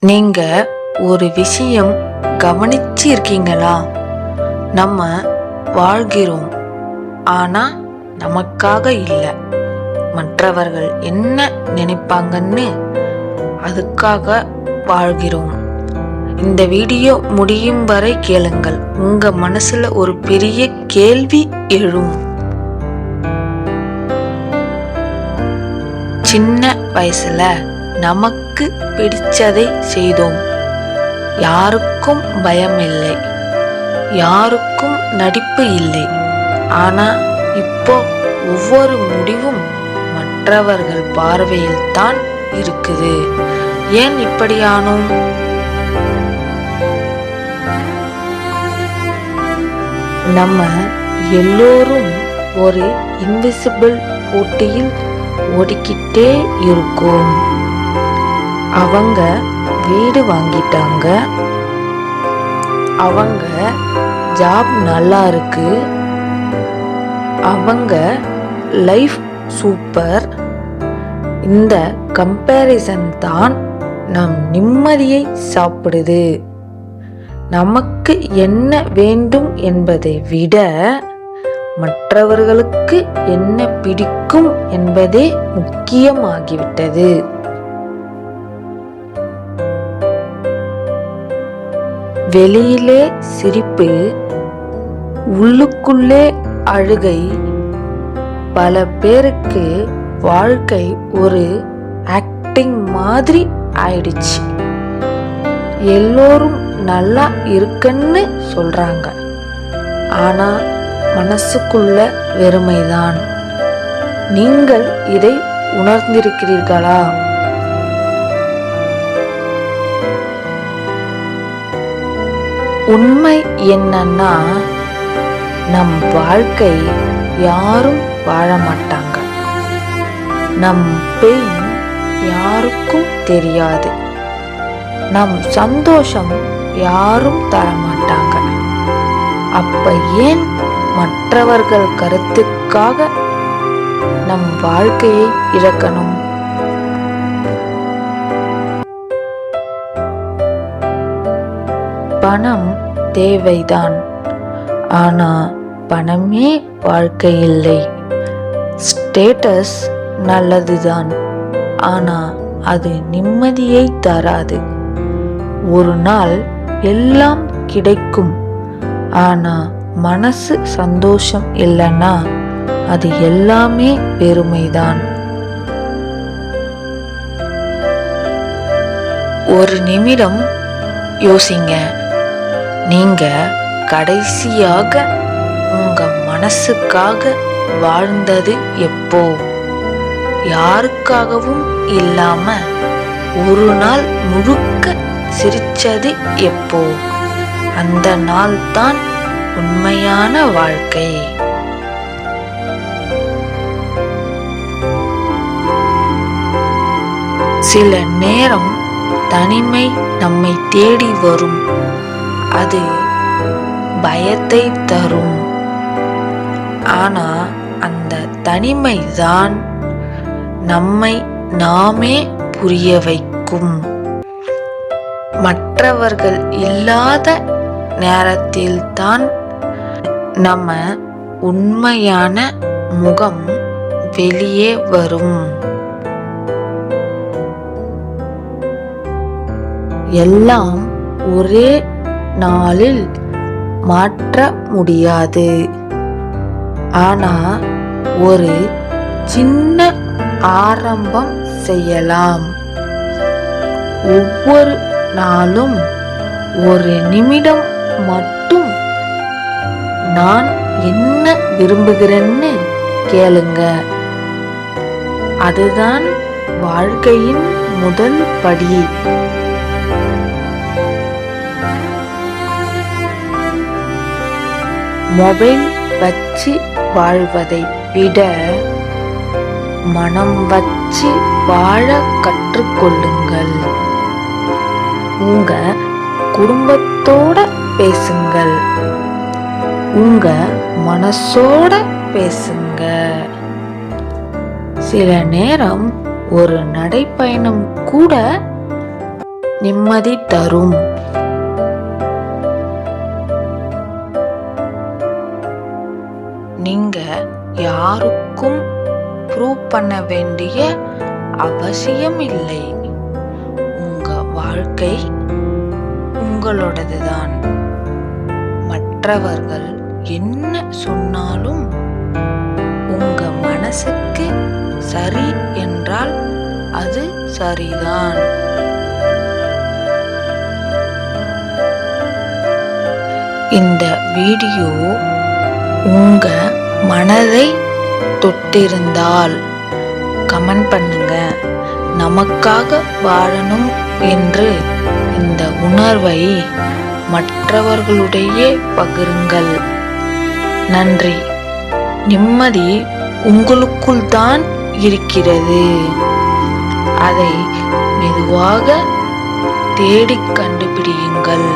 நீங்க ஒரு விஷயம் கவனிச்சு இருக்கீங்களா? நம்ம வாழ்கிறோம், ஆனா நமக்காக இல்லை, மற்றவர்கள் என்ன நினைப்பாங்கன்னு அதுக்காக வாழ்கிறோம். இந்த வீடியோ முடியும் வரை கேளுங்கள். உங்க மனசுல ஒரு பெரிய கேள்வி எழும். சின்ன வயசுல நமக்கு பிடிச்சதை செய்தோம். யாருக்கும் பயம் இல்லை, யாருக்கும் நடிப்பு இல்லை. ஆனா இப்போ ஒவ்வொரு முடிவும் மற்றவர்கள் பார்வையில் தான் இருக்குது. ஏன் இப்படியானோம்? நம்ம எல்லோரும் ஒரு இன்விசிபிள் போட்டியில் ஓடிக்கிட்டே இருக்கோம். அவங்க வீடு வாங்கிட்டாங்க, அவங்க ஜாப் நல்லா இருக்கு, அவங்க லைஃப் சூப்பர். இந்த கம்பேரிசன் தான் நம் நிம்மதியை சாப்பிடுது. நமக்கு என்ன வேண்டும் என்பதை விட மற்றவர்களுக்கு என்ன பிடிக்கும் என்பதே முக்கியமாகிவிட்டது. வெளியிலே சிரிப்பு, உள்ளுக்குள்ளே அழுகை. பல பேருக்கு வாழ்க்கை ஒரு ஆக்டிங் மாதிரி ஆயிடுச்சு. எல்லோரும் நல்லா இருக்குன்னு சொல்றாங்க, ஆனா மனசுக்குள்ள வெறுமைதான். நீங்கள் இதை உணர்ந்திருக்கிறீர்களா? உண்மை என்னன்னா, நம் வாழ்க்கை யாரும் வாழ மாட்டாங்க. நம் பெயின் யாருக்கும் தெரியாது. நம் சந்தோஷம் யாரும் தரமாட்டாங்க. அப்ப ஏன் மற்றவர்கள் கருத்துக்காக நம் வாழ்க்கையை இழக்கணும்? பணம் தேவைதான், ஆனா பணமே வாழ்க்கை இல்லை. ஸ்டேட்டஸ் நல்லதுதான், ஆனா அது நிம்மதியை தராது. ஒரு நாள் எல்லாம் கிடைக்கும், ஆனா மனசு சந்தோஷம் இல்லைன்னா அது எல்லாமே பெருமைதான். ஒரு நிமிடம் யோசிங்க. நீங்க கடைசியாக உங்க மனசுக்காக வாழ்ந்தது எப்போ? யாருக்காகவும் இல்லாம ஒரு நாள் முழுக்க சிரிச்சது எப்போ? அந்த நாள் தான் உண்மையான வாழ்க்கை. சில நேரம் தனிமை நம்மை தேடி வரும். அது பயத்தை தரும். ஆனா அந்த தனிமை தான் நம்மை நாமே புரிய வைக்கும். மற்றவர்கள் இல்லாத நேரத்தில் தான் நம்ம உண்மையான முகம் வெளியே வரும். எல்லாம் ஒரே நாளில் மாற்ற முடியாது, ஆனா ஒரு சின்ன ஆரம்பம் செய்யலாம். ஒவ்வொரு நாளும் ஒரு நிமிடம் மட்டும் நான் என்ன விரும்புகிறேன்னு கேளுங்க. அதுதான் வாழ்க்கையின் முதல் படி. மொபைல் வச்சு வாழ்வதை விட மனம் வச்சு வாழ கற்றுக்கொள்ளுங்கள். உங்க குடும்பத்தோட பேசுங்கள், உங்க மனசோட பேசுங்க. சில நேரம் ஒரு நடைப்பயணம் கூட நிம்மதி தரும். நீங்க யாருக்கும் ப்ரூவ் பண்ண வேண்டிய அவசியம் இல்லை. உங்க வாழ்க்கை உங்களோடதுதான். மற்றவர்கள் என்ன சொன்னாலும் உங்க மனசுக்கு சரி என்றால் அது சரிதான். இந்த வீடியோ உங்க மனதை தொட்டிருந்தால் கமெண்ட் பண்ணுங்க. நமக்காக வாழணும் என்று இந்த உணர்வை மற்றவர்களுடைய பகிருங்கள். நன்றி. நிம்மதி உங்களுக்குள் தான் இருக்கிறது. அதை மெதுவாக தேடிக் கண்டுபிடியுங்கள்.